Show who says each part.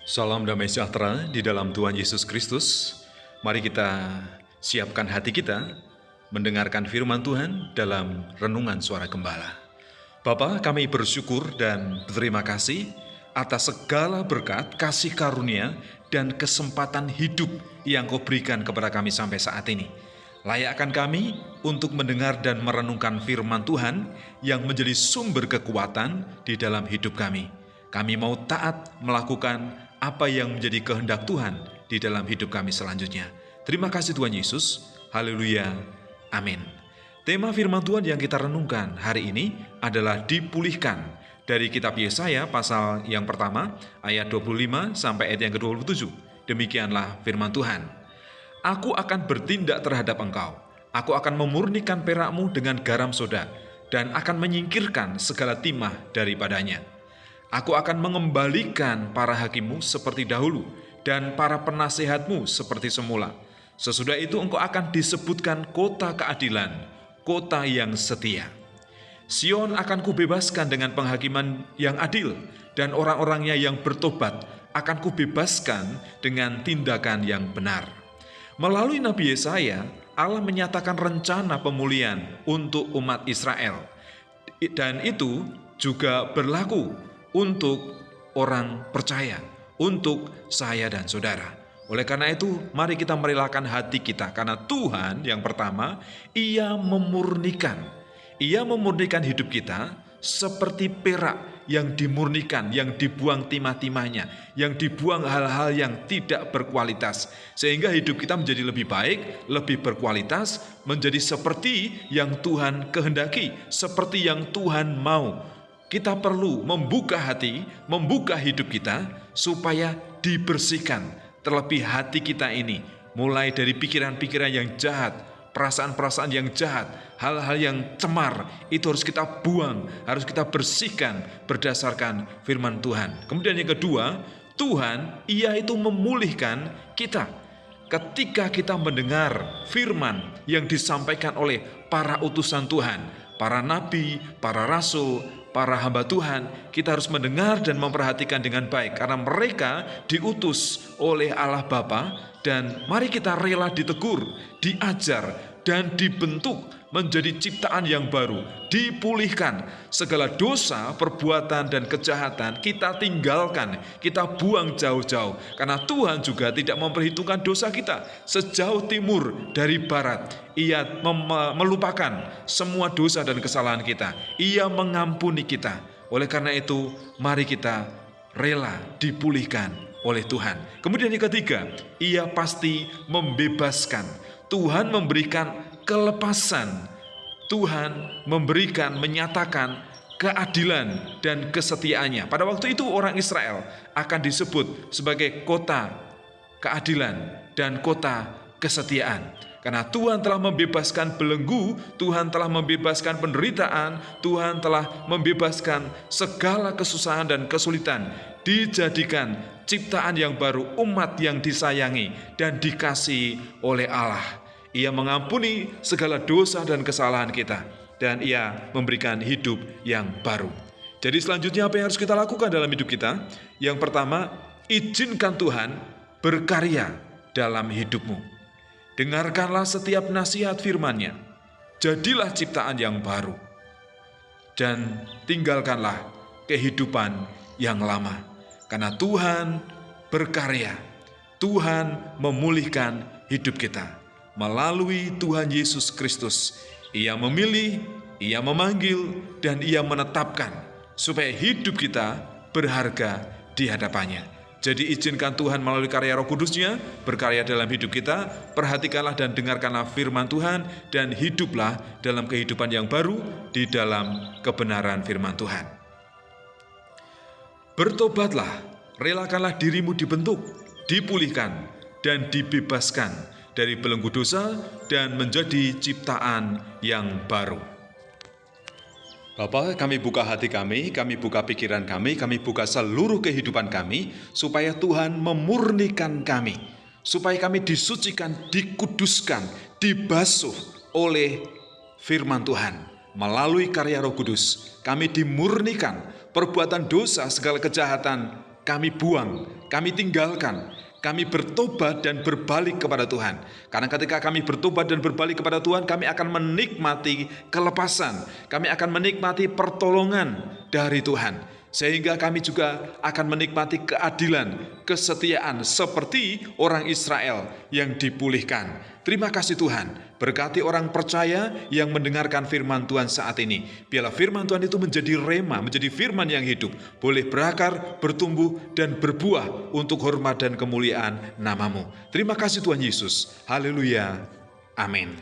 Speaker 1: Salam damai sejahtera di dalam Tuhan Yesus Kristus. Mari kita siapkan hati kita mendengarkan firman Tuhan dalam renungan suara gembala. Bapa, kami bersyukur dan berterima kasih atas segala berkat, kasih karunia, dan kesempatan hidup yang Kau berikan kepada kami sampai saat ini. Layakkan kami untuk mendengar dan merenungkan firman Tuhan yang menjadi sumber kekuatan di dalam hidup kami. Kami mau taat melakukan apa yang menjadi kehendak Tuhan di dalam hidup kami selanjutnya. Terima kasih Tuhan Yesus. Haleluya. Amin. Tema firman Tuhan yang kita renungkan hari ini adalah dipulihkan. Dari kitab Yesaya pasal yang pertama ayat 25 sampai ayat yang ke-27. Demikianlah firman Tuhan. Aku akan bertindak terhadap engkau. Aku akan memurnikan perakmu dengan garam soda dan akan menyingkirkan segala timah daripadanya. Aku akan mengembalikan para hakimmu seperti dahulu dan para penasehatmu seperti semula. Sesudah itu engkau akan disebutkan kota keadilan, kota yang setia. Sion akan kubebaskan dengan penghakiman yang adil, dan orang-orangnya yang bertobat akan kubebaskan dengan tindakan yang benar. Melalui Nabi Yesaya, Allah menyatakan rencana pemulihan untuk umat Israel. Dan itu juga berlaku untuk orang percaya, untuk saya dan saudara. Oleh karena itu, mari kita merelakan hati kita, karena Tuhan yang pertama, Ia memurnikan hidup kita seperti perak yang dimurnikan, yang dibuang timah-timahnya, yang dibuang hal-hal yang tidak berkualitas, sehingga hidup kita menjadi lebih baik, lebih berkualitas, menjadi seperti yang Tuhan kehendaki, seperti yang Tuhan mau. Kita perlu membuka hati, membuka hidup kita supaya dibersihkan. Terlebih hati kita ini, mulai dari pikiran-pikiran yang jahat, perasaan-perasaan yang jahat, hal-hal yang cemar, itu harus kita buang, harus kita bersihkan berdasarkan firman Tuhan. Kemudian yang kedua, Tuhan, Ia itu memulihkan kita. Ketika kita mendengar firman yang disampaikan oleh para utusan Tuhan, para nabi, para rasul, para hamba Tuhan, kita harus mendengar dan memperhatikan dengan baik, karena mereka diutus oleh Allah Bapa, dan mari kita rela ditegur, diajar, dan dibentuk menjadi ciptaan yang baru, dipulihkan. Segala dosa, perbuatan, dan kejahatan kita tinggalkan, kita buang jauh-jauh, karena Tuhan juga tidak memperhitungkan dosa kita. Sejauh timur dari barat, Ia melupakan semua dosa dan kesalahan kita. Ia mengampuni kita. Oleh karena itu, mari kita rela dipulihkan oleh Tuhan. Kemudian yang ketiga, Ia pasti membebaskan. Tuhan memberikan kelepasan. Tuhan memberikan, menyatakan keadilan dan kesetiaannya. Pada waktu itu orang Israel akan disebut sebagai kota keadilan dan kota kesetiaan. Karena Tuhan telah membebaskan belenggu, Tuhan telah membebaskan penderitaan, Tuhan telah membebaskan segala kesusahan dan kesulitan, dijadikan ciptaan yang baru, umat yang disayangi dan dikasihi oleh Allah. Ia mengampuni segala dosa dan kesalahan kita, dan Ia memberikan hidup yang baru. Jadi selanjutnya apa yang harus kita lakukan dalam hidup kita? Yang pertama, izinkan Tuhan berkarya dalam hidupmu. Dengarkanlah setiap nasihat firman-Nya. Jadilah ciptaan yang baru. Dan tinggalkanlah kehidupan yang lama. Karena Tuhan berkarya. Tuhan memulihkan hidup kita. Melalui Tuhan Yesus Kristus. Ia memilih, Ia memanggil, dan Ia menetapkan. Supaya hidup kita berharga di hadapannya. Jadi izinkan Tuhan melalui karya Roh Kudus-Nya berkarya dalam hidup kita, perhatikanlah dan dengarkanlah firman Tuhan, dan hiduplah dalam kehidupan yang baru di dalam kebenaran firman Tuhan. Bertobatlah, relakanlah dirimu dibentuk, dipulihkan, dan dibebaskan dari belenggu dosa dan menjadi ciptaan yang baru. Bapa, kami buka hati kami buka pikiran kami buka seluruh kehidupan kami, supaya Tuhan memurnikan kami, supaya kami disucikan, dikuduskan, dibasuh oleh firman Tuhan. Melalui karya Roh Kudus, kami dimurnikan, perbuatan dosa, segala kejahatan kami buang, kami tinggalkan. Kami bertobat dan berbalik kepada Tuhan. Karena ketika kami bertobat dan berbalik kepada Tuhan, kami akan menikmati kelepasan. Kami akan menikmati pertolongan dari Tuhan. Sehingga kami juga akan menikmati keadilan, kesetiaan seperti orang Israel yang dipulihkan. Terima kasih Tuhan, berkati orang percaya yang mendengarkan firman Tuhan saat ini. Biarlah firman Tuhan itu menjadi rema, menjadi firman yang hidup, boleh berakar, bertumbuh, dan berbuah untuk hormat dan kemuliaan namamu. Terima kasih Tuhan Yesus. Haleluya. Amin.